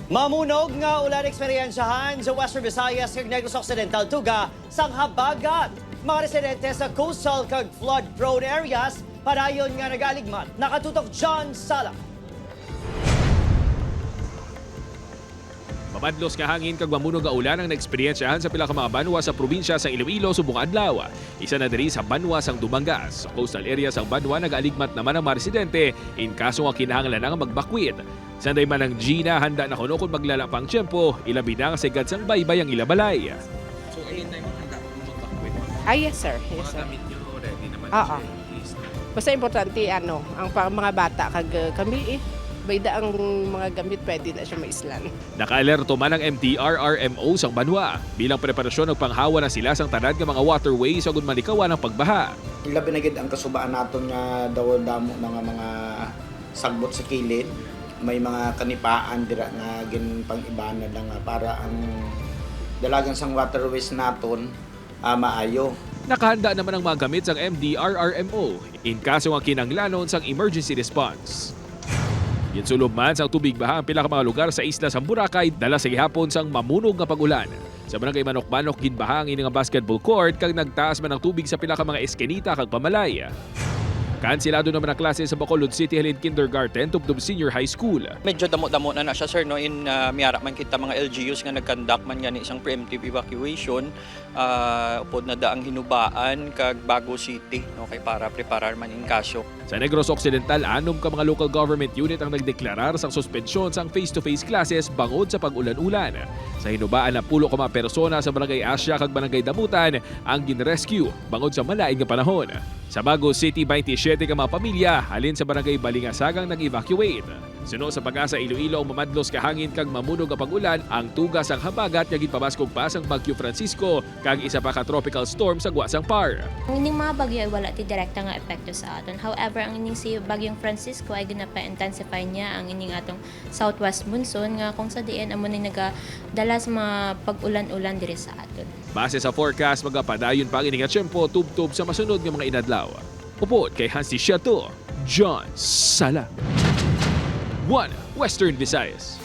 Mamunog nga ulan eksperyensyahan sa Western Visayas kag Negros Occidental tuga sang habagat. Mga residente sa coastal kag flood-prone areas padayon nga nagaligmat. Nakatutok John Sala. Mamadlos nga hangin kag mamunog nga ulan ang naeksperyensyahan sa pila ka mga banwa sa probinsya sa Iloilo, subong adlaw. Isa na diri sa banwa sang Dumangas. Sa coastal area sang banwa nagaaligmat naman ang mga residente in kaso nga kinahanglan nga magbakwit. Sanday man ang Gina handa na kuno kung maglalapang tiyempo, ilabi na nga sigad sang baybay ang ilabalay. So, anytime handa kung magbakwit. Yes sir. Yes, sir. Mga gamit nyo ready naman. Oo. Basta importante ang mga bata kag kami bayda ang mga gamit pwede na siya maislan. Naka-alerto man ang MTRRMO sang banwa. Bilang preparasyon ng panghawa na sila sang tanan nga mga waterways agud manikawan ang pagbaha. Labi na gid ang kasubaan naton nga daw damo mga sagbot sa kilid. May mga kanipaan dira nga ginpang-ibana lang para ang dalagan sang waterways naton maayo. Nakahanda naman ang mga gamit sang MDRRMO in kaso nga kinanglanon sang emergency response. Ginsulob man sang tubig baha ang pila ka mga lugar sa isla sa Boracay dala sa gihapon sang mamunog nga pag-ulan. Sa barangay Manok-Manok ginbaha ang ini nga basketball court kag nagtaas man ang tubig sa pila ka mga eskenita kag pamalay. Kansilado naman ang klase sa Bacolod City Halid Kindergarten tubtob Senior High School. Medyo damo-damo na siya sir no in miyara man kita mga LGUs nga nagkandak man gani isang preemptive evacuation upod na daang hinubaan kag Bago City no kay para preparar man in kaso. Sa Negros Occidental, 6 ka mga local government unit ang nagdeklarar sang suspensyon sang face-to-face classes bangod sa pag-ulan-ulan. Sa hinubaan na 10 ka mga persona sa Barangay Asya kag Barangay Damutan ang gin-rescue bangod sa malain nga panahon. Sa Bago City, 27 ka mga pamilya halin sa Barangay Balingasagang nag-evacuate. Suno sa Pag-asa Iloilo ang mamadlos kahangin kag mamunog ang pag-ulan ang tugas ang habagat nga ginpabaskog pa sang Bagyo Francisco kag isa pa ka tropical storm sa Guasang Par. Ang ining mga bagyo ay wala ti direkta nga epekto sa aton. However, ang ining si Bagyong Francisco ay ginapa-intensify niya ang ining atong southwest monsoon nga kung sa diin amo ni nagadala sa mga pag-ulan-ulan diri sa aton. Base sa forecast, magapadayon pa ang ining nga tiyempo tubtob sa masunod nga mga inadlaw. Upod kay Hansi Siato, John Sala. 1 Western Visayas.